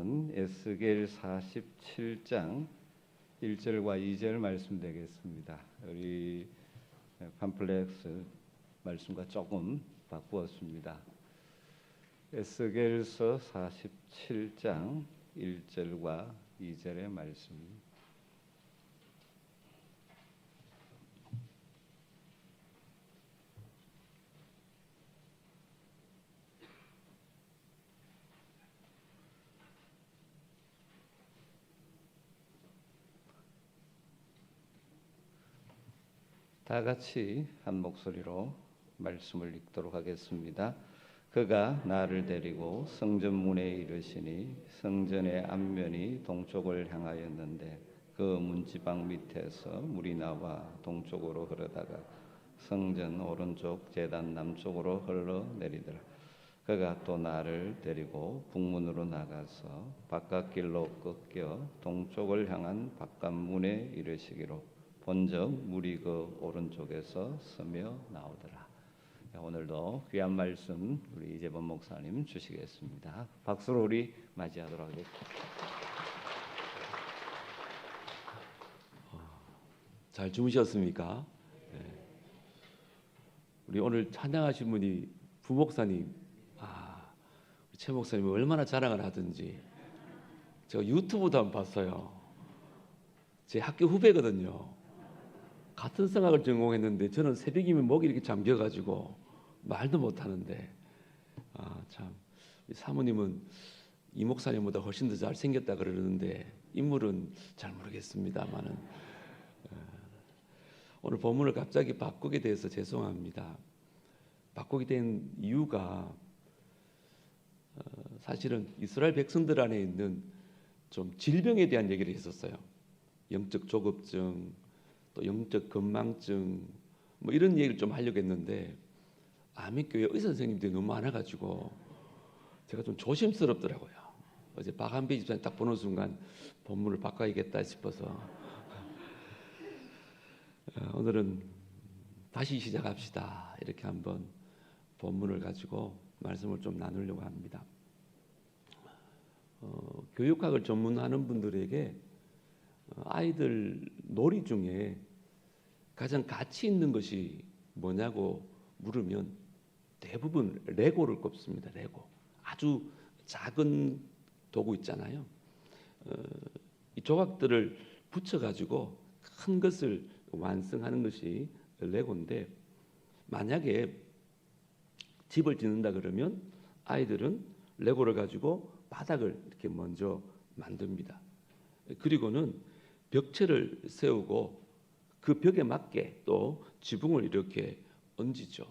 말씀은 에스겔 47장 1절과 2절 말씀 되겠습니다. 우리 팜플렉스 말씀과 조금 바꾸었습니다. 에스겔서 47장 1절과 2절의 말씀. 다 같이 한 목소리로 말씀을 읽도록 하겠습니다. 그가 나를 데리고 성전 문에 이르시니 성전의 앞면이 동쪽을 향하였는데 그 문지방 밑에서 물이 나와 동쪽으로 흐르다가 성전 오른쪽 제단 남쪽으로 흘러내리더라. 그가 또 나를 데리고 북문으로 나가서 바깥길로 꺾여 동쪽을 향한 바깥문에 이르시기로 본적 물이 그 오른쪽에서 서며 나오더라. 오늘도 귀한 말씀 우리 이재범 목사님 주시겠습니다. 박수로 우리 맞이하도록 하겠습니다. 잘 주무셨습니까? 네. 우리 오늘 찬양하신 분이 부목사님, 최 목사님이 얼마나 자랑을 하든지 제가 유튜브도 한번 봤어요. 제 학교 후배거든요. 같은 성악을 전공했는데 저는 새벽이면 목이 이렇게 잠겨가지고 말도 못하는데 참 사모님은 이 목사님보다 훨씬 더 잘생겼다 그러는데 인물은 잘 모르겠습니다만은 오늘 본문을 갑자기 바꾸게 돼서 죄송합니다. 바꾸게 된 이유가 사실은 이스라엘 백성들 안에 있는 좀 질병에 대한 얘기를 했었어요. 영적 조급증, 또 영적 건망증, 뭐 이런 얘기를 좀 하려고 했는데 아미교회 의사 선생님들이 너무 많아가지고 제가 좀 조심스럽더라고요. 어제 박한배 집사님 딱 보는 순간 본문을 바꿔야겠다 싶어서 오늘은 다시 시작합시다. 이렇게 한번 본문을 가지고 말씀을 좀 나누려고 합니다. 교육학을 전문하는 분들에게 아이들 놀이 중에 가장 가치 있는 것이 뭐냐고 물으면 대부분 레고를 꼽습니다. 레고. 아주 작은 도구 있잖아요. 이 조각들을 붙여가지고 큰 것을 완성하는 것이 레고인데 만약에 집을 짓는다 그러면 아이들은 레고를 가지고 바닥을 이렇게 먼저 만듭니다. 그리고는 벽체를 세우고 그 벽에 맞게 또 지붕을 이렇게 얹죠.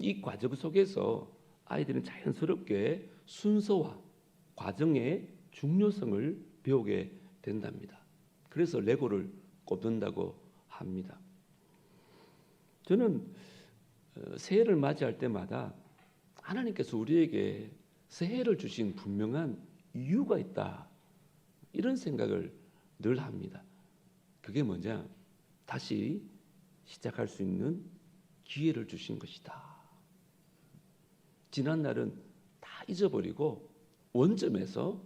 이 과정 속에서 아이들은 자연스럽게 순서와 과정의 중요성을 배우게 된답니다. 그래서 레고를 꼽는다고 합니다. 저는 새해를 맞이할 때마다 하나님께서 우리에게 새해를 주신 분명한 이유가 있다. 이런 생각을 늘 합니다. 그게 뭐냐? 다시 시작할 수 있는 기회를 주신 것이다. 지난 날은 다 잊어버리고 원점에서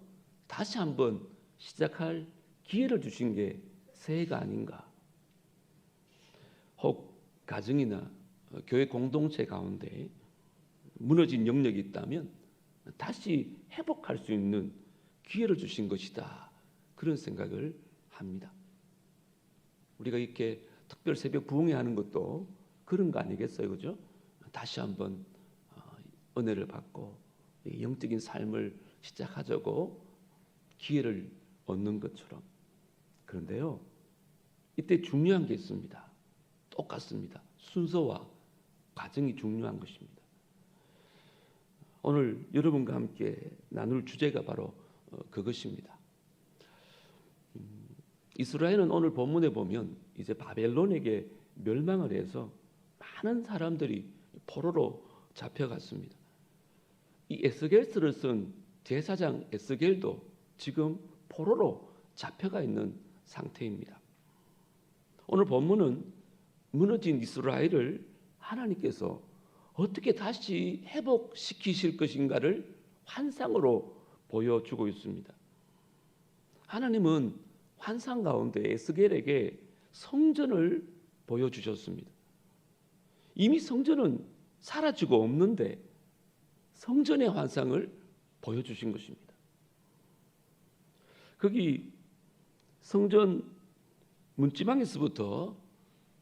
다시 한번 시작할 기회를 주신 게 새해가 아닌가. 혹 가정이나 교회 공동체 가운데 무너진 영역이 있다면 다시 회복할 수 있는 기회를 주신 것이다. 그런 생각을 합니다. 우리가 이렇게 특별 새벽 부흥회 하는 것도 그런 거 아니겠어요, 그죠? 다시 한번 은혜를 받고 영적인 삶을 시작하자고 기회를 얻는 것처럼. 그런데요, 이때 중요한 게 있습니다. 똑같습니다. 순서와 과정이 중요한 것입니다. 오늘 여러분과 함께 나눌 주제가 바로 그것입니다. 이스라엘은 오늘 본문에 보면 이제 바벨론에게 멸망을 해서 많은 사람들이 포로로 잡혀갔습니다. 이 에스겔서를 쓴 제사장 에스겔도 지금 포로로 잡혀가 있는 상태입니다. 오늘 본문은 무너진 이스라엘을 하나님께서 어떻게 다시 회복시키실 것인가를 환상으로 보여주고 있습니다. 하나님은 환상 가운데 에스겔에게 성전을 보여주셨습니다. 이미 성전은 사라지고 없는데 성전의 환상을 보여주신 것입니다. 거기 성전 문지방에서부터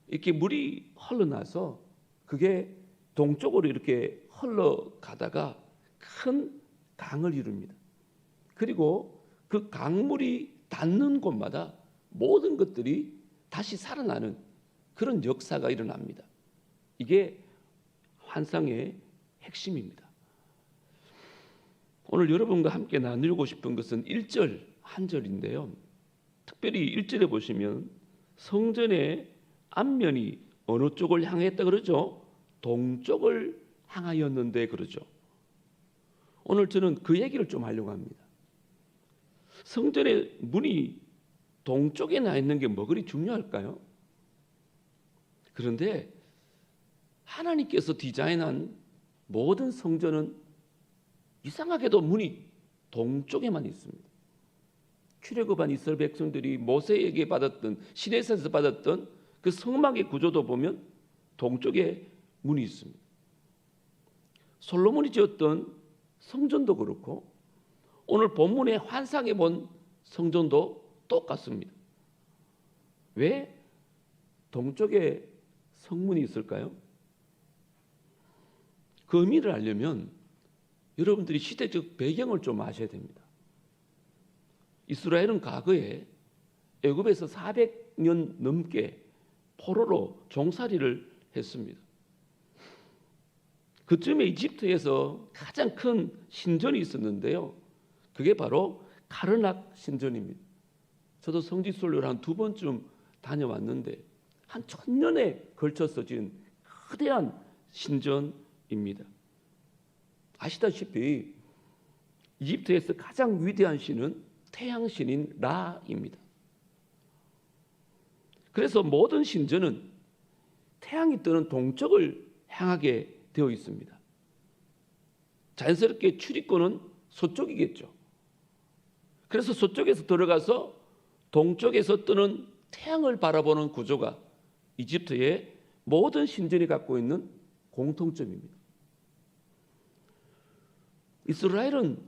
이렇게 물이 흘러나서 그게 동쪽으로 이렇게 흘러가다가 큰 강을 이룹니다. 그리고 그 강물이 닿는 곳마다 모든 것들이 다시 살아나는 그런 역사가 일어납니다. 이게 환상의 핵심입니다. 오늘 여러분과 함께 나누고 싶은 것은 1절 한 절인데요. 특별히 1절에 보시면 성전의 앞면이 어느 쪽을 향했다 그러죠? 동쪽을 향하였는데 그러죠. 오늘 저는 그 얘기를 좀 하려고 합니다. 성전의 문이 동쪽에 나 있는 게 뭐 그리 중요할까요? 그런데 하나님께서 디자인한 모든 성전은 이상하게도 문이 동쪽에만 있습니다. 출애굽한 이스라엘 백성들이 모세에게 받았던 시내산에서 받았던 그 성막의 구조도 보면 동쪽에 문이 있습니다. 솔로몬이 지었던 성전도 그렇고 오늘 본문의 환상에 본 성전도 똑같습니다. 왜 동쪽에 성문이 있을까요? 그 의미를 알려면 여러분들이 시대적 배경을 좀 아셔야 됩니다. 이스라엘은 과거에 애굽에서 400년 넘게 포로로 종살이를 했습니다. 그쯤에 이집트에서 가장 큰 신전이 있었는데요. 그게 바로 카르낙 신전입니다. 저도 성지순례를 한 2번쯤 다녀왔는데 한 1000년에 걸쳐서 지은 거대한 신전입니다. 아시다시피 이집트에서 가장 위대한 신은 태양신인 라입니다. 그래서 모든 신전은 태양이 뜨는 동쪽을 향하게 되어 있습니다. 자연스럽게 출입구는 서쪽이겠죠. 그래서 서쪽에서 들어가서 동쪽에서 뜨는 태양을 바라보는 구조가 이집트의 모든 신전이 갖고 있는 공통점입니다. 이스라엘은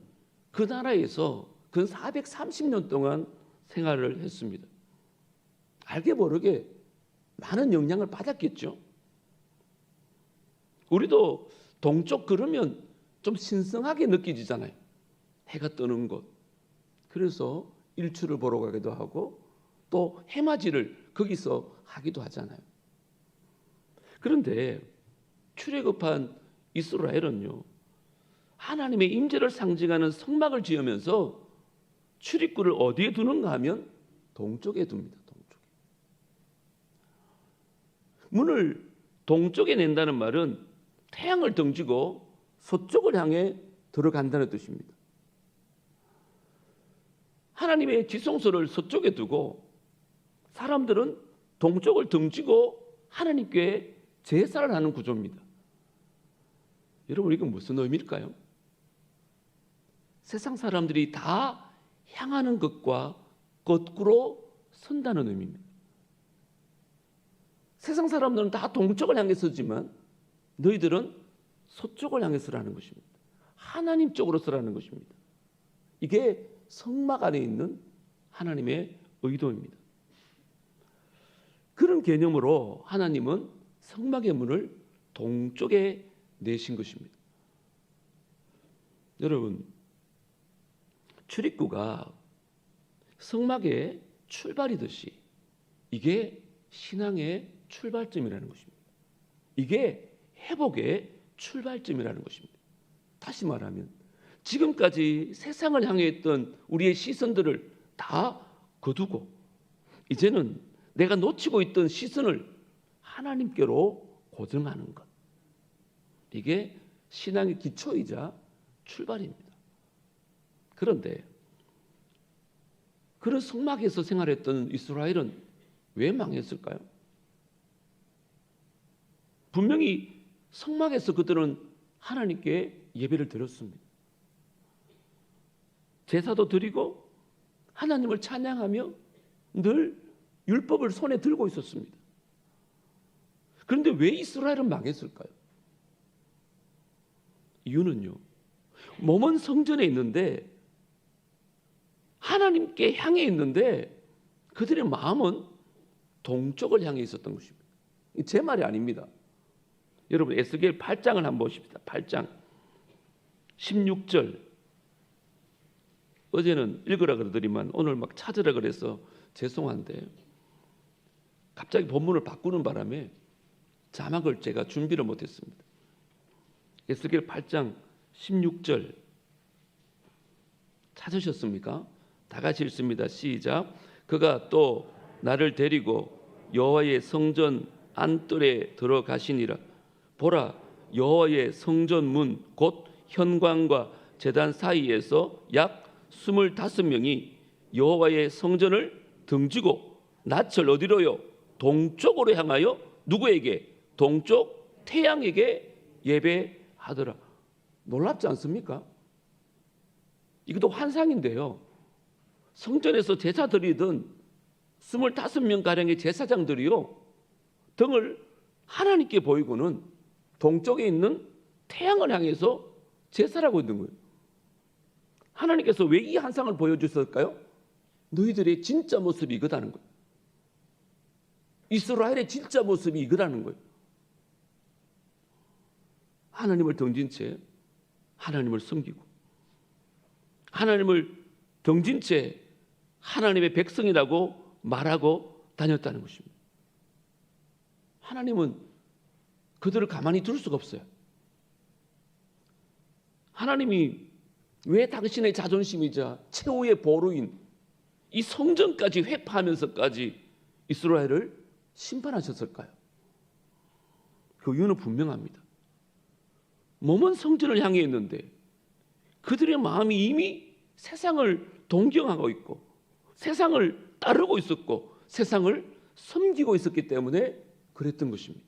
그 나라에서 근 430년 동안 생활을 했습니다. 알게 모르게 많은 영향을 받았겠죠. 우리도 동쪽 그러면 좀 신성하게 느껴지잖아요. 해가 뜨는 곳. 그래서 일출을 보러 가기도 하고 또 해맞이를 거기서 하기도 하잖아요. 그런데 출애굽한 이스라엘은요. 하나님의 임재를 상징하는 성막을 지으면서 출입구를 어디에 두는가 하면 동쪽에 둡니다. 동쪽에. 문을 동쪽에 낸다는 말은 태양을 등지고 서쪽을 향해 들어간다는 뜻입니다. 하나님의 지성소를 서쪽에 두고 사람들은 동쪽을 등지고 하나님께 제사를 하는 구조입니다. 여러분 이건 무슨 의미일까요? 세상 사람들이 다 향하는 것과 거꾸로 선다는 의미입니다. 세상 사람들은 다 동쪽을 향해 서지만 너희들은 서쪽을 향해 서라는 것입니다. 하나님 쪽으로 서라는 것입니다. 이게 성막 안에 있는 하나님의 의도입니다. 그런 개념으로 하나님은 성막의 문을 동쪽에 내신 것입니다. 여러분, 출입구가 성막의 출발이듯이 이게 신앙의 출발점이라는 것입니다. 이게 회복의 출발점이라는 것입니다. 다시 말하면 지금까지 세상을 향해 있던 우리의 시선들을 다 거두고 이제는 내가 놓치고 있던 시선을 하나님께로 고정하는 것. 이게 신앙의 기초이자 출발입니다. 그런데 그런 성막에서 생활했던 이스라엘은 왜 망했을까요? 분명히 성막에서 그들은 하나님께 예배를 드렸습니다. 제사도 드리고 하나님을 찬양하며 늘 율법을 손에 들고 있었습니다. 그런데 왜 이스라엘은 망했을까요? 이유는요, 몸은 성전에 있는데 하나님께 향해 있는데 그들의 마음은 동쪽을 향해 있었던 것입니다. 제 말이 아닙니다. 여러분 에스겔 8장을 한번 보십시다. 8장 16절. 어제는 읽으라 그러더니만 오늘 막 찾으라 그래서 죄송한데 갑자기 본문을 바꾸는 바람에 자막을 제가 준비를 못했습니다. 에스겔 8장 16절 찾으셨습니까? 다 같이 읽습니다. 시작. 그가 또 나를 데리고 여호와의 성전 안뜰에 들어가시니라. 보라, 여호와의 성전 문 곧 현관과 제단 사이에서 약 25명이 여호와의 성전을 등지고 낯을 어디로요? 동쪽으로 향하여 누구에게? 동쪽 태양에게 예배하더라. 놀랍지 않습니까? 이것도 환상인데요. 성전에서 제사 드리던 25명가량의 제사장들이요, 등을 하나님께 보이고는 동쪽에 있는 태양을 향해서 제사를 하고 있는 거예요. 하나님께서 왜 이 환상을 보여주셨을까요? 너희들의 진짜 모습이 이거다는 거예요. 이스라엘의 진짜 모습이 이거라는 거예요. 하나님을 등진 채 하나님을 섬기고 하나님을 등진 채 하나님의 백성이라고 말하고 다녔다는 것입니다. 하나님은 그들을 가만히 둘 수가 없어요. 하나님이 왜 당신의 자존심이자 최후의 보루인 이 성전까지 회파하면서까지 이스라엘을 심판하셨을까요? 그 이유는 분명합니다. 몸은 성전을 향해 있는데 그들의 마음이 이미 세상을 동경하고 있고 세상을 따르고 있었고 세상을 섬기고 있었기 때문에 그랬던 것입니다.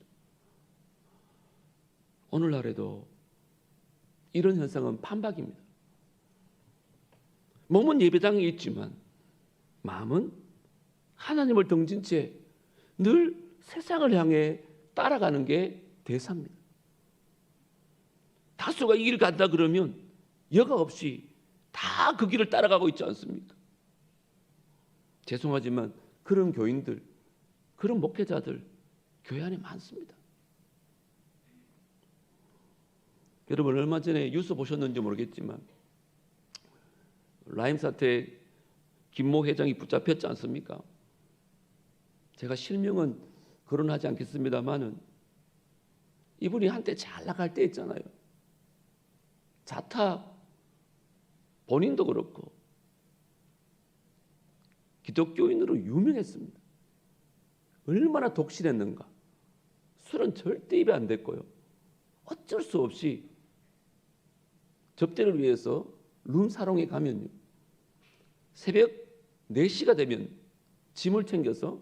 오늘날에도 이런 현상은 판박입니다. 몸은 예배당에 있지만 마음은 하나님을 등진 채 늘 세상을 향해 따라가는 게 대사입니다. 다수가 이 길 간다 그러면 여과 없이 다 그 길을 따라가고 있지 않습니까? 죄송하지만 그런 교인들, 그런 목회자들 교회 안에 많습니다. 여러분 얼마 전에 뉴스 보셨는지 모르겠지만 라임 사태 김모 회장이 붙잡혔지 않습니까? 제가 실명은 거론하지 않겠습니다만은 이분이 한때 잘 나갈 때 있잖아요. 자타 본인도 그렇고 기독교인으로 유명했습니다. 얼마나 독실했는가. 술은 절대 입에 안 댔고요. 어쩔 수 없이 접대를 위해서 룸사롱에 가면요, 새벽 4시가 되면 짐을 챙겨서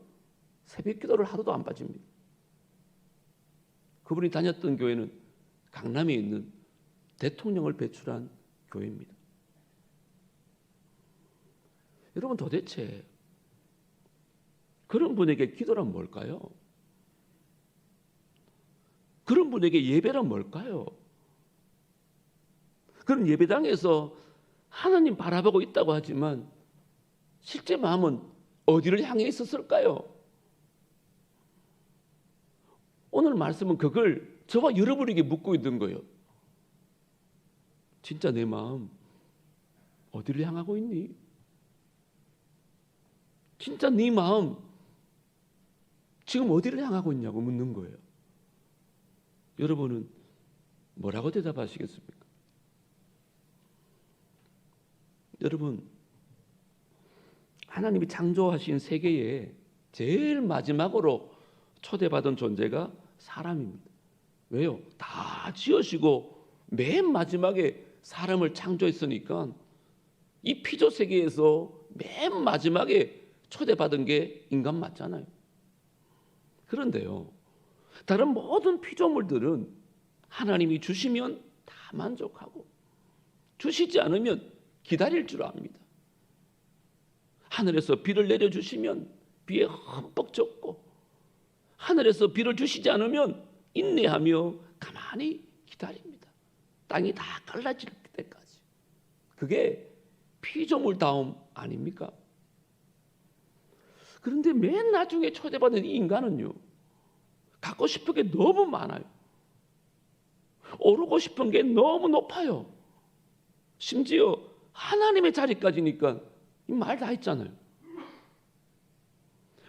새벽 기도를 하루도 안 빠집니다. 그분이 다녔던 교회는 강남에 있는 대통령을 배출한 교회입니다. 여러분 도대체 그런 분에게 기도란 뭘까요? 그런 분에게 예배란 뭘까요? 그런 예배당에서 하나님 바라보고 있다고 하지만 실제 마음은 어디를 향해 있었을까요? 오늘 말씀은 그걸 저와 여러분에게 묻고 있는 거예요. 진짜 내 마음 어디를 향하고 있니? 진짜 네 마음 지금 어디를 향하고 있냐고 묻는 거예요. 여러분은 뭐라고 대답하시겠습니까? 여러분, 하나님이 창조하신 세계에 제일 마지막으로 초대받은 존재가 사람입니다. 왜요? 다 지으시고 맨 마지막에 사람을 창조했으니까 이 피조 세계에서 맨 마지막에 초대받은 게 인간 맞잖아요. 그런데요, 다른 모든 피조물들은 하나님이 주시면 다 만족하고 주시지 않으면 기다릴 줄 압니다. 하늘에서 비를 내려주시면 비에 흠뻑 젖고, 하늘에서 비를 주시지 않으면 인내하며 가만히 기다립니다. 땅이 다 갈라질 때까지. 그게 피조물다움 아닙니까? 그런데 맨 나중에 초대받은 이 인간은요, 갖고 싶은 게 너무 많아요. 오르고 싶은 게 너무 높아요. 심지어 하나님의 자리까지니까 말 다 했잖아요.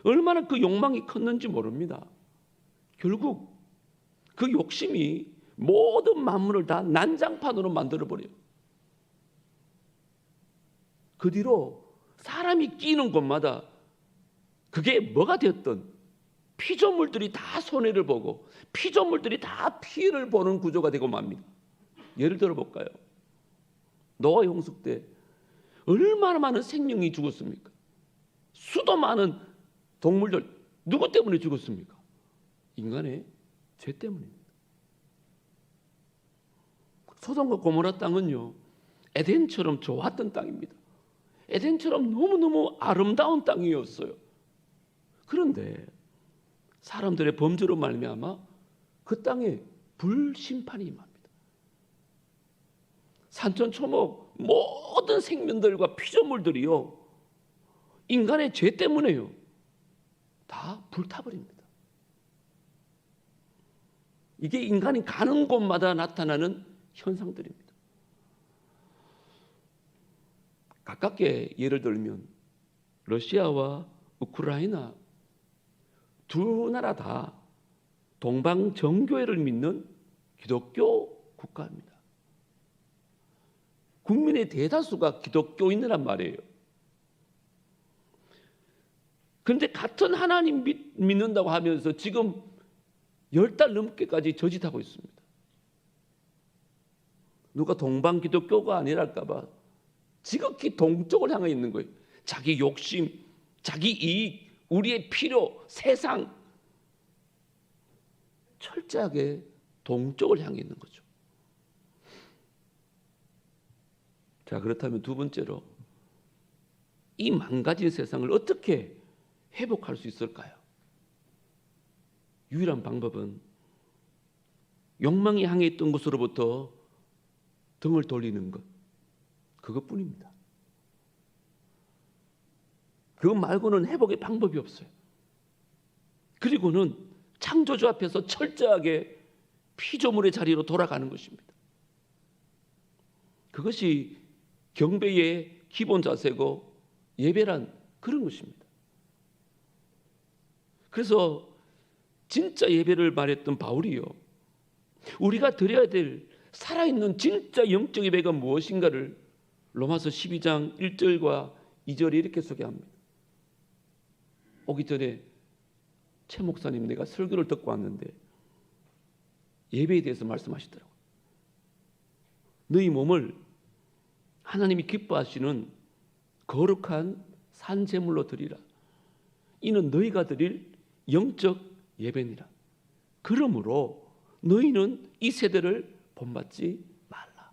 얼마나 그 욕망이 컸는지 모릅니다. 결국 그 욕심이 모든 만물을 다 난장판으로 만들어버려요. 그 뒤로 사람이 끼는 곳마다 그게 뭐가 되었든 피조물들이 다 손해를 보고 피조물들이 다 피해를 보는 구조가 되고 맙니다. 예를 들어 볼까요? 노아 홍수 때 얼마나 많은 생명이 죽었습니까? 수도 많은 동물들 누구 때문에 죽었습니까? 인간의 죄 때문입니다. 소돔과 고모라 땅은요, 에덴처럼 좋았던 땅입니다. 에덴처럼 너무너무 아름다운 땅이었어요. 그런데 사람들의 범죄로 말미암아 그 땅에 불심판이 임합니다. 산천초목 모든 생명들과 피조물들이요, 인간의 죄 때문에요, 다 불타버립니다. 이게 인간이 가는 곳마다 나타나는 현상들입니다. 가깝게 예를 들면 러시아와 우크라이나 두 나라 다 동방정교회를 믿는 기독교 국가입니다. 국민의 대다수가 기독교인이란 말이에요. 그런데 같은 하나님 믿는다고 하면서 지금 10달 넘게까지 저짓하고 있습니다. 누가 동방 기독교가 아니랄까 봐 지극히 동쪽을 향해 있는 거예요. 자기 욕심, 자기 이익, 우리의 필요, 세상, 철저하게 동쪽을 향해 있는 거죠. 자, 그렇다면 두 번째로 이 망가진 세상을 어떻게 회복할 수 있을까요? 유일한 방법은 욕망이 향해 있던 곳으로부터 등을 돌리는 것, 그것뿐입니다. 그것 말고는 회복의 방법이 없어요. 그리고는 창조주 앞에서 철저하게 피조물의 자리로 돌아가는 것입니다. 그것이 경배의 기본 자세고 예배란 그런 것입니다. 그래서 진짜 예배를 말했던 바울이요, 우리가 드려야 될 살아있는 진짜 영적 예배가 무엇인가를 로마서 12장 1절과 2절에 이렇게 소개합니다. 오기 전에 최 목사님 내가 설교를 듣고 왔는데 예배에 대해서 말씀하시더라고요. 너희 몸을 하나님이 기뻐하시는 거룩한 산제물로 드리라. 이는 너희가 드릴 영적 예배니라. 그러므로 너희는 이 세대를 본받지 말라.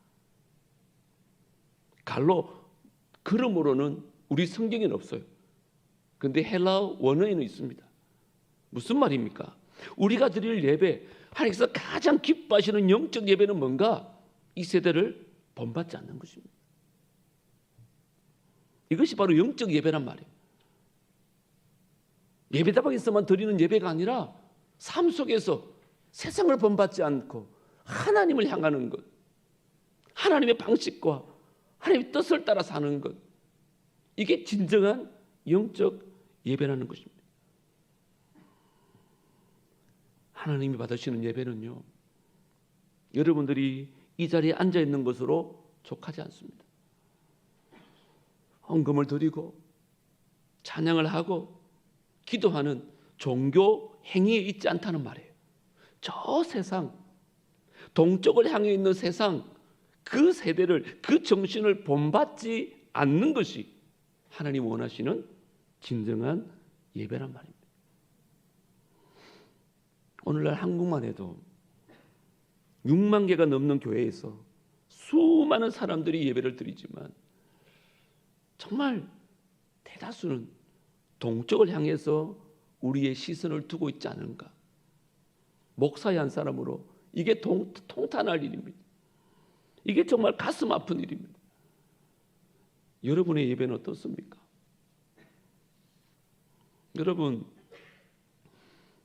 갈로 그러므로는 우리 성경에는 없어요. 그런데 헬라어 원어에는 있습니다. 무슨 말입니까? 우리가 드릴 예배, 하나님께서 가장 기뻐하시는 영적 예배는 뭔가? 이 세대를 본받지 않는 것입니다. 이것이 바로 영적 예배란 말이에요. 예배다방에서만 드리는 예배가 아니라 삶 속에서 세상을 본받지 않고 하나님을 향하는 것, 하나님의 방식과 하나님의 뜻을 따라 사는 것, 이게 진정한 영적 예배라는 것입니다. 하나님이 받으시는 예배는요, 여러분들이 이 자리에 앉아 있는 것으로 족하지 않습니다. 헌금을 드리고 찬양을 하고 기도하는 종교 행위에 있지 않다는 말이에요. 저 세상, 동쪽을 향해 있는 세상, 그 세대를, 그 정신을 본받지 않는 것이 하나님 원하시는 진정한 예배란 말입니다. 오늘날 한국만 해도 6만 개가 넘는 교회에서 수많은 사람들이 예배를 드리지만 정말 대다수는 동쪽을 향해서 우리의 시선을 두고 있지 않은가. 목사의 한 사람으로 이게 통탄할 일입니다. 이게 정말 가슴 아픈 일입니다. 여러분의 예배는 어떻습니까? 여러분,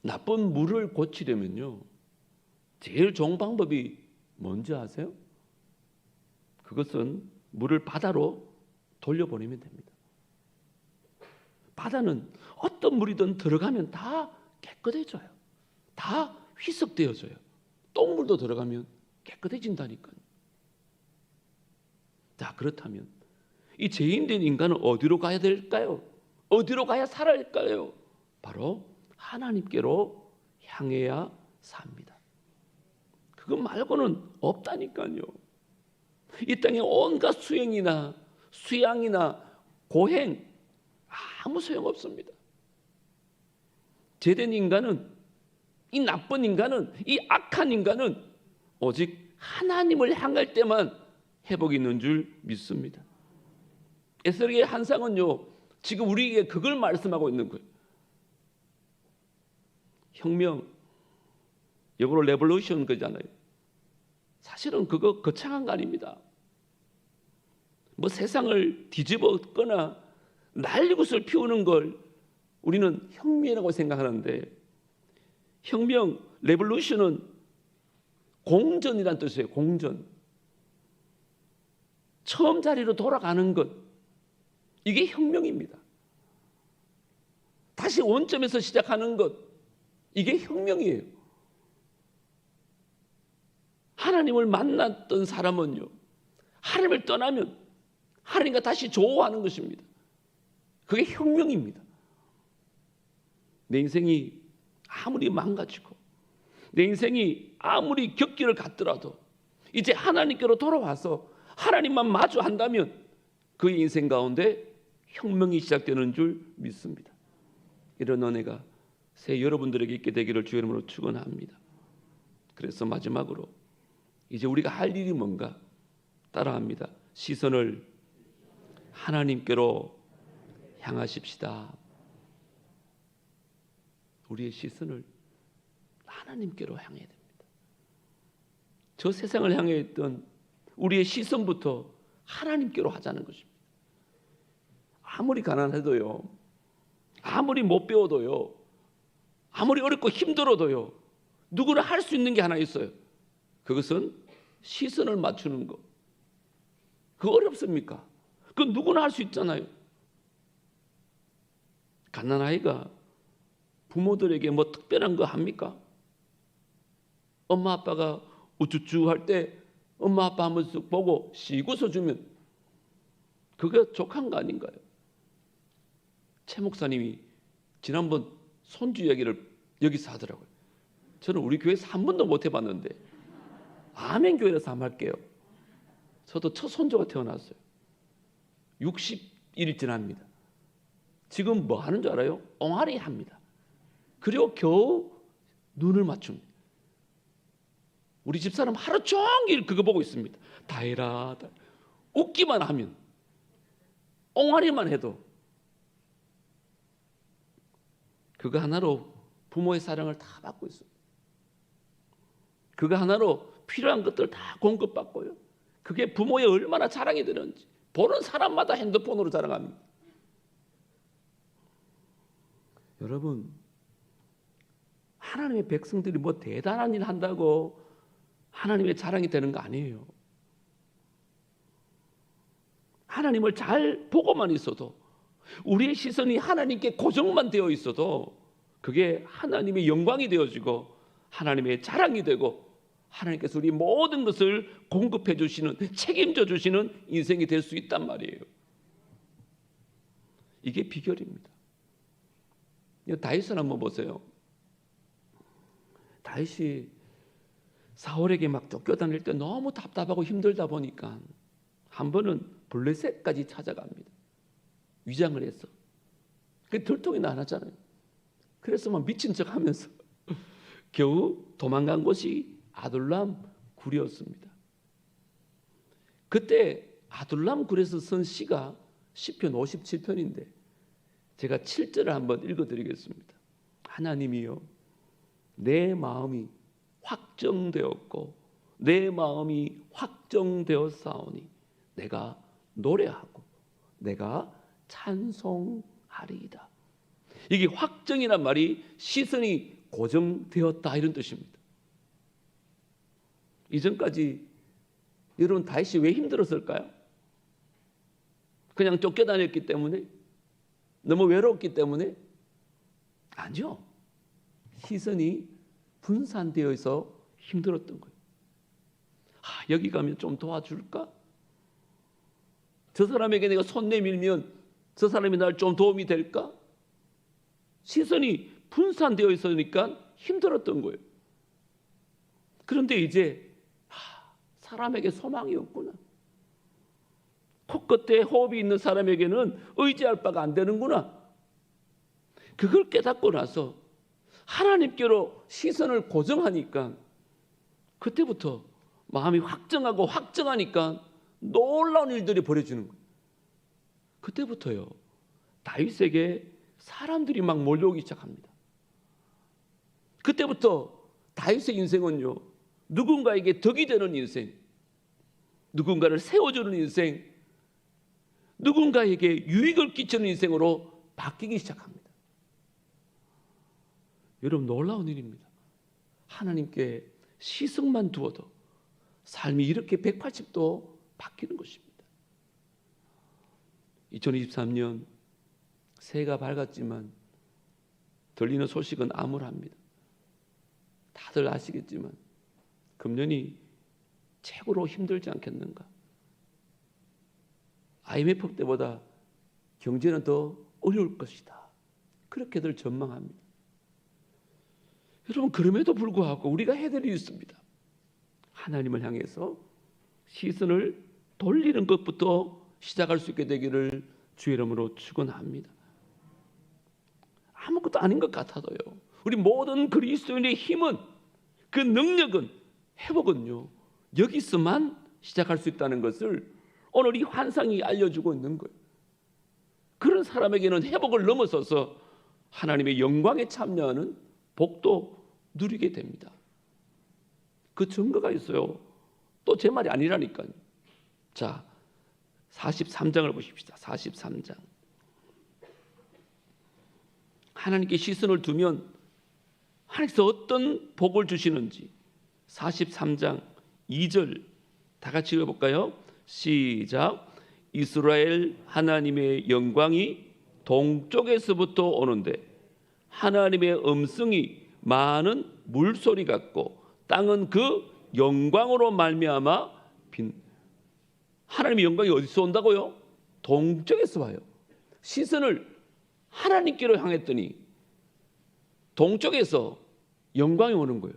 나쁜 물을 고치려면요, 제일 좋은 방법이 뭔지 아세요? 그것은 물을 바다로 돌려보내면 됩니다. 바다는 어떤 물이든 들어가면 다 깨끗해져요. 다 희석되어져요. 똥물도 들어가면 깨끗해진다니까요. 자, 그렇다면 이 죄인된 인간은 어디로 가야 될까요? 어디로 가야 살아날까요? 바로 하나님께로 향해야 삽니다. 그것 말고는 없다니까요. 이 땅에 온갖 수행이나 수양이나 고행 아무 소용없습니다. 죄된 인간은, 이 나쁜 인간은, 이 악한 인간은 오직 하나님을 향할 때만 회복이 있는 줄 믿습니다. 에스겔의 한상은요, 지금 우리에게 그걸 말씀하고 있는 거예요. 혁명, 영어로 레볼루션 그잖아요. 사실은 그거 거창한 거 아닙니다. 뭐 세상을 뒤집었거나 난리굿을 피우는 걸 우리는 혁명이라고 생각하는데, 혁명, 레볼루션은 공전이란 뜻이에요. 공전. 처음 자리로 돌아가는 것, 이게 혁명입니다. 다시 원점에서 시작하는 것, 이게 혁명이에요. 하나님을 만났던 사람은요, 하나님을 떠나면 하나님과 다시 조화하는 것입니다. 그게 혁명입니다. 내 인생이 아무리 망가지고 내 인생이 아무리 격기를 갖더라도 이제 하나님께로 돌아와서 하나님만 마주한다면 그 인생 가운데 혁명이 시작되는 줄 믿습니다. 이런 은혜가 새 여러분들에게 있게 되기를 주의 이름으로 축원합니다. 그래서 마지막으로 이제 우리가 할 일이 뭔가 따라합니다. 시선을 하나님께로 향하십시다. 우리의 시선을 하나님께로 향해야 됩니다. 저 세상을 향해 있던 우리의 시선부터 하나님께로 하자는 것입니다. 아무리 가난해도요, 아무리 못 배워도요, 아무리 어렵고 힘들어도요, 누구나 할 수 있는 게 하나 있어요. 그것은 시선을 맞추는 것. 그거 어렵습니까? 그건 누구나 할 수 있잖아요. 갓난아이가 부모들에게 뭐 특별한 거 합니까? 엄마 아빠가 우쭈쭈 할 때 엄마 아빠 한번 쓱 보고 씩 웃어주면 그게 족한 거 아닌가요? 최 목사님이 지난번 손주 이야기를 여기서 하더라고요. 저는 우리 교회에서 한 번도 못 해봤는데 아멘 교회에서 한번 할게요. 저도 첫 손주가 태어났어요. 60일 지납니다. 지금 뭐 하는 줄 알아요? 옹알이 합니다. 그리고 겨우 눈을 맞춥니다. 우리 집사람 하루 종일 그거 보고 있습니다. 다 해라. 웃기만 하면, 옹알이만 해도 그거 하나로 부모의 사랑을 다 받고 있어요. 그거 하나로 필요한 것들 다 공급받고요. 그게 부모의 얼마나 자랑이 되는지 보는 사람마다 핸드폰으로 자랑합니다. 여러분, 하나님의 백성들이 뭐 대단한 일 한다고 하나님의 자랑이 되는 거 아니에요. 하나님을 잘 보고만 있어도, 우리의 시선이 하나님께 고정만 되어 있어도 그게 하나님의 영광이 되어지고 하나님의 자랑이 되고 하나님께서 우리 모든 것을 공급해 주시는, 책임져 주시는 인생이 될 수 있단 말이에요. 이게 비결입니다. 다윗을 한번 보세요. 다윗이 사울에게 막 쫓겨다닐 때 너무 답답하고 힘들다 보니까 한 번은 블레셋까지 찾아갑니다. 위장을 해서. 그 들통이 나잖아요. 그래서 막 미친 척하면서 겨우 도망간 곳이 아둘람 굴이었습니다. 그때 아둘람 굴에서 쓴 시가 시편 57편인데 제가 7절을 한번 읽어드리겠습니다. 하나님이여, 내 마음이 확정되었고 내 마음이 확정되었사오니 내가 노래하고 내가 찬송하리이다. 이게 확정이란 말이 시선이 고정되었다 이런 뜻입니다. 이전까지 여러분 다윗이 왜 힘들었을까요? 그냥 쫓겨다녔기 때문에? 너무 외로웠기 때문에? 아니요. 시선이 분산되어 있어 힘들었던 거예요. 여기 가면 좀 도와줄까? 저 사람에게 내가 손 내밀면 저 사람이 날 좀 도움이 될까? 시선이 분산되어 있으니까 힘들었던 거예요. 그런데 이제 사람에게 소망이 없구나. 코끝에 호흡이 있는 사람에게는 의지할 바가 안 되는구나. 그걸 깨닫고 나서 하나님께로 시선을 고정하니까 그때부터 마음이 확정하고 확정하니까 놀라운 일들이 벌어지는 거예요. 그때부터요, 다윗에게 사람들이 막 몰려오기 시작합니다. 그때부터 다윗의 인생은요, 누군가에게 덕이 되는 인생, 누군가를 세워주는 인생, 누군가에게 유익을 끼치는 인생으로 바뀌기 시작합니다. 여러분, 놀라운 일입니다. 하나님께 시선만 두어도 삶이 이렇게 180도 바뀌는 것입니다. 2023년 새해가 밝았지만 들리는 소식은 암울합니다. 다들 아시겠지만 금년이 최고로 힘들지 않겠는가? IMF 때보다 경제는 더 어려울 것이다. 그렇게들 전망합니다. 여러분, 그럼에도 불구하고 우리가 해야 될 일이 있습니다. 하나님을 향해서 시선을 돌리는 것부터 시작할 수 있게 되기를 주의 이름으로 축원합니다. 아무것도 아닌 것 같아도요, 우리 모든 그리스도인의 힘은, 그 능력은, 회복은요, 여기서만 시작할 수 있다는 것을 오늘 이 환상이 알려주고 있는 거예요. 그런 사람에게는 회복을 넘어서서 하나님의 영광에 참여하는 복도 누리게 됩니다. 그 증거가 있어요. 또 제 말이 아니라니까요. 자, 43장을 보십시다. 43장. 하나님께 시선을 두면 하나님께서 어떤 복을 주시는지 43장 2절 다 같이 읽어볼까요? 시작. 이스라엘 하나님의 영광이 동쪽에서부터 오는데 하나님의 음성이 많은 물소리 같고 땅은 그 영광으로 말미암아 하나님의 영광이 어디서 온다고요? 동쪽에서 와요. 시선을 하나님께로 향했더니 동쪽에서 영광이 오는 거예요.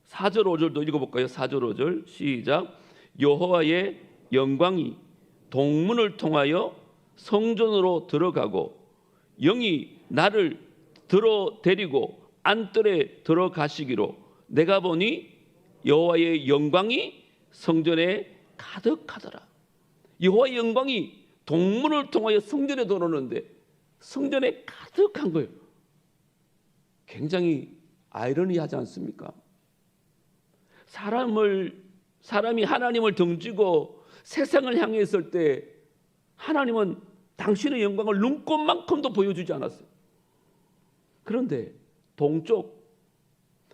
4절 5절도 읽어볼까요? 4절 5절 시작. 여호와의 영광이 동문을 통하여 성전으로 들어가고 영이 나를 들어 데리고 안뜰에 들어가시기로 내가 보니 여호와의 영광이 성전에 가득하더라. 여호와의 영광이 동문을 통하여 성전에 들어오는데 성전에 가득한 거예요. 굉장히 아이러니하지 않습니까? 사람이 하나님을 등지고 세상을 향해 있을 때 하나님은 당신의 영광을 눈꽃만큼도 보여주지 않았어요. 그런데 동쪽,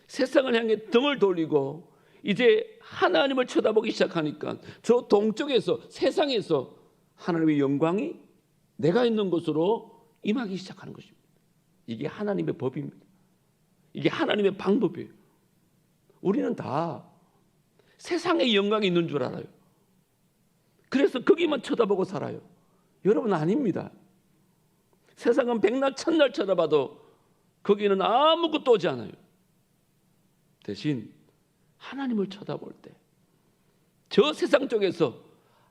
세상을 향해 등을 돌리고 이제 하나님을 쳐다보기 시작하니까 저 동쪽에서, 세상에서 하나님의 영광이 내가 있는 곳으로 임하기 시작하는 것입니다. 이게 하나님의 법입니다. 이게 하나님의 방법이에요. 우리는 다 세상의 영광이 있는 줄 알아요. 그래서 거기만 쳐다보고 살아요. 여러분, 아닙니다. 세상은 백날 천날 쳐다봐도 거기는 아무것도 오지 않아요. 대신 하나님을 쳐다볼 때 저 세상 쪽에서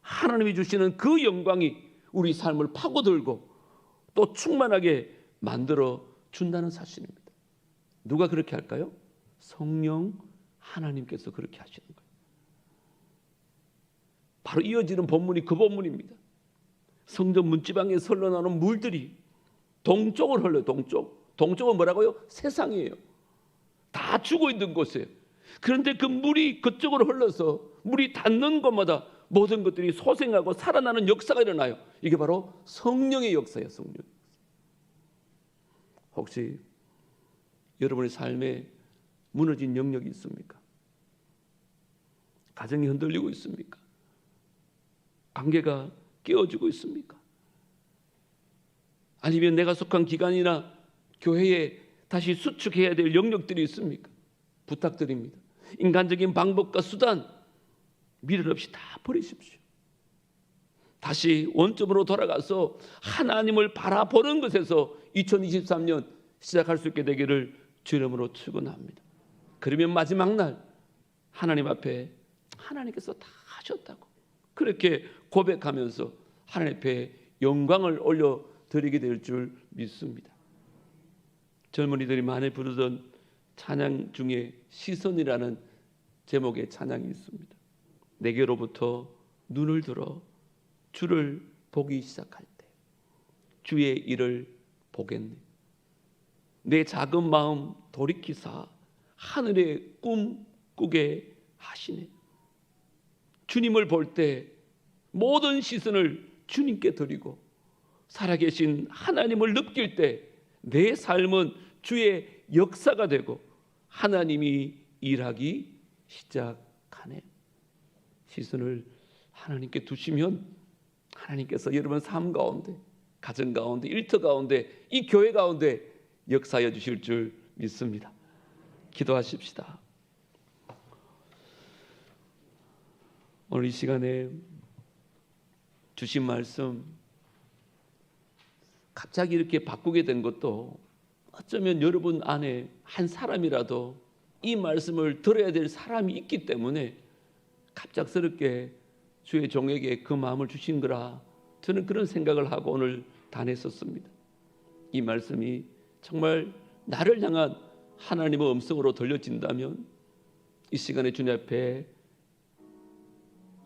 하나님이 주시는 그 영광이 우리 삶을 파고들고 또 충만하게 만들어 준다는 사실입니다. 누가 그렇게 할까요? 성령 하나님께서 그렇게 하시는 거예요. 바로 이어지는 본문이 그 본문입니다. 성전 문지방에 흘러나오는 물들이 동쪽을 흘러요. 동쪽은 뭐라고요? 세상이에요. 다 죽어 있는 곳이에요. 그런데 그 물이 그쪽으로 흘러서 물이 닿는 곳마다 모든 것들이 소생하고 살아나는 역사가 일어나요. 이게 바로 성령의 역사예요. 성령. 혹시 여러분의 삶에 무너진 영역이 있습니까? 가정이 흔들리고 있습니까? 관계가 깨어지고 있습니까? 아니면 내가 속한 기관이나 교회에 다시 수축해야 될 영역들이 있습니까? 부탁드립니다. 인간적인 방법과 수단 미련 없이 다 버리십시오. 다시 원점으로 돌아가서 하나님을 바라보는 것에서 2023년 시작할 수 있게 되기를 주 이름으로 축원합니다. 그러면 마지막 날 하나님 앞에 하나님께서 다 하셨다고 그렇게 고백하면서 하나님 앞에 영광을 올려드리게 될 줄 믿습니다. 젊은이들이 많이 부르던 찬양 중에 시선이라는 제목의 찬양이 있습니다. 내게로부터 눈을 들어 주를 보기 시작할 때 주의 일을 보겠네. 내 작은 마음 돌이키사 하늘의 꿈 꾸게 하시네. 주님을 볼 때 모든 시선을 주님께 드리고 살아계신 하나님을 느낄 때 내 삶은 주의 역사가 되고 하나님이 일하기 시작하네. 시선을 하나님께 두시면 하나님께서 여러분 삶 가운데, 가정 가운데, 일터 가운데, 이 교회 가운데 역사해 주실 줄 믿습니다. 기도하십시다. 오늘 이 시간에 주신 말씀 갑자기 이렇게 바꾸게 된 것도 어쩌면 여러분 안에 한 사람이라도 이 말씀을 들어야 될 사람이 있기 때문에 갑작스럽게 주의 종에게 그 마음을 주신 거라 저는 그런 생각을 하고 오늘 다녔었습니다. 이 말씀이 정말 나를 향한 하나님의 음성으로 들려진다면 이 시간에 주님 앞에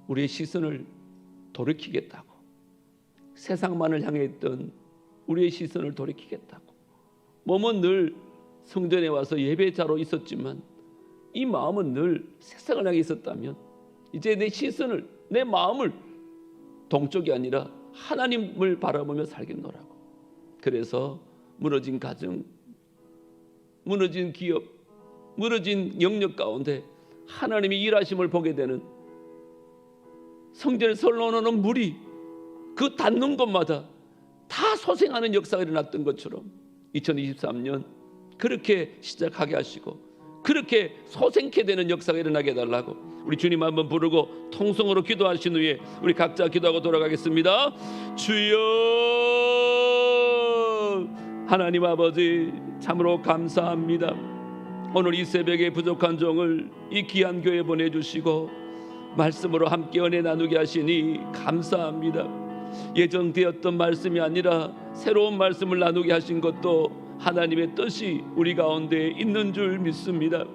우리의 시선을 돌이키겠다고, 세상만을 향해 있던 우리의 시선을 돌이키겠다고, 몸은 늘 성전에 와서 예배자로 있었지만 이 마음은 늘 세상을 향해 있었다면 이제 내 시선을, 내 마음을 동쪽이 아니라 하나님을 바라보며 살겠노라고. 그래서 무너진 가정, 무너진 기업, 무너진 영역 가운데 하나님이 일하심을 보게 되는, 성전에 흘러오는 물이 그 닿는 곳마다 다 소생하는 역사가 일어났던 것처럼 2023년 그렇게 시작하게 하시고 그렇게 소생케 되는 역사가 일어나게 해달라고 우리 주님 한번 부르고 통성으로 기도하신 후에 우리 각자 기도하고 돌아가겠습니다. 주여, 하나님 아버지 참으로 감사합니다. 오늘 이 새벽에 부족한 종을 이 귀한 교회에 보내주시고 말씀으로 함께 은혜 나누게 하시니 감사합니다. 예정되었던 말씀이 아니라 새로운 말씀을 나누게 하신 것도 하나님의 뜻이 우리 가운데 있는 줄 믿습니다.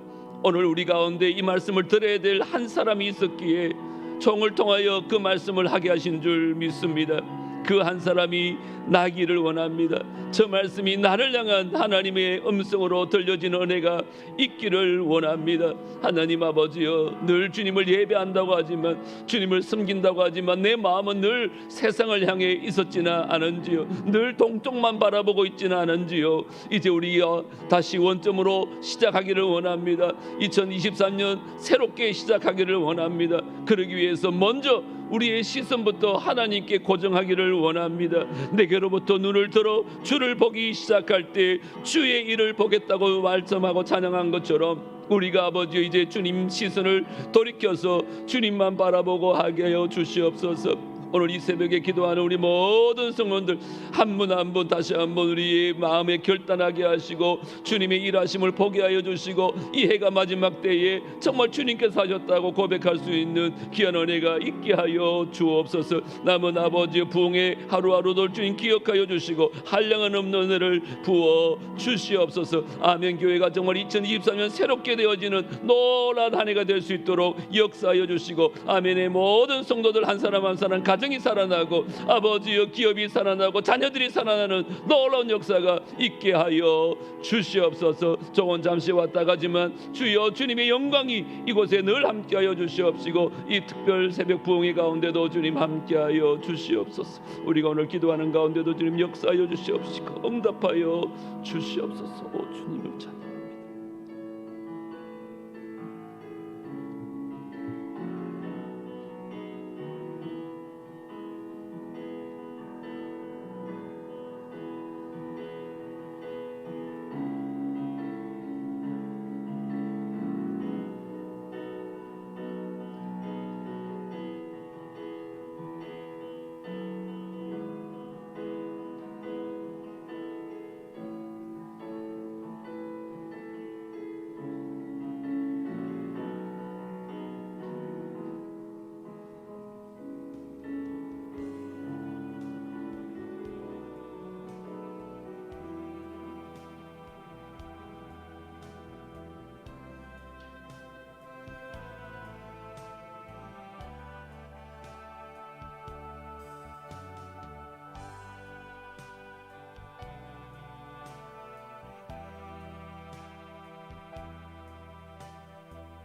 오늘 우리 가운데 이 말씀을 들어야 될 한 사람이 있었기에 종을 통하여 그 말씀을 하게 하신 줄 믿습니다. 그 한 사람이 나기를 원합니다. 저 말씀이 나를 향한 하나님의 음성으로 들려지는 은혜가 있기를 원합니다. 하나님 아버지여, 늘 주님을 예배한다고 하지만, 주님을 섬긴다고 하지만 내 마음은 늘 세상을 향해 있었지는 않은지요, 늘 동쪽만 바라보고 있지는 않은지요. 이제 우리가 다시 원점으로 시작하기를 원합니다. 2023년 새롭게 시작하기를 원합니다. 그러기 위해서 먼저 우리의 시선부터 하나님께 고정하기를 원합니다. 내게로부터 눈을 들어 주를 보기 시작할 때 주의 일을 보겠다고 말씀하고 찬양한 것처럼 우리가 아버지 이제 주님 시선을 돌이켜서 주님만 바라보고 하게 하여 주시옵소서. 오늘 이 새벽에 기도하는 우리 모든 성도들 한 분 한 분 다시 한번 우리의 마음에 결단하게 하시고 주님의 일하심을 보게 하여 주시고 이 해가 마지막 때에 정말 주님께서 하셨다고 고백할 수 있는 귀한 은혜가 있게 하여 주옵소서. 남은 아버지 부흥의 하루하루도 주님 기억하여 주시고 한량은 없는 은혜를 부어 주시옵소서. 아멘. 교회가 정말 2023년 새롭게 되어지는 놀라운 한 해가 될 수 있도록 역사하여 주시고 아멘의 모든 성도들 한 사람 한 사람 가정이 살아나고 아버지여 기업이 살아나고 자녀들이 살아나는 놀라운 역사가 있게 하여 주시옵소서. 저온 잠시 왔다 가지만 주여 주님의 영광이 이곳에 늘 함께하여 주시옵시고 이 특별 새벽 부흥회 가운데도 주님 함께하여 주시옵소서. 우리가 오늘 기도하는 가운데도 주님 역사하여 주시옵시고 응답하여 주시옵소서. 오 주님을 찬양.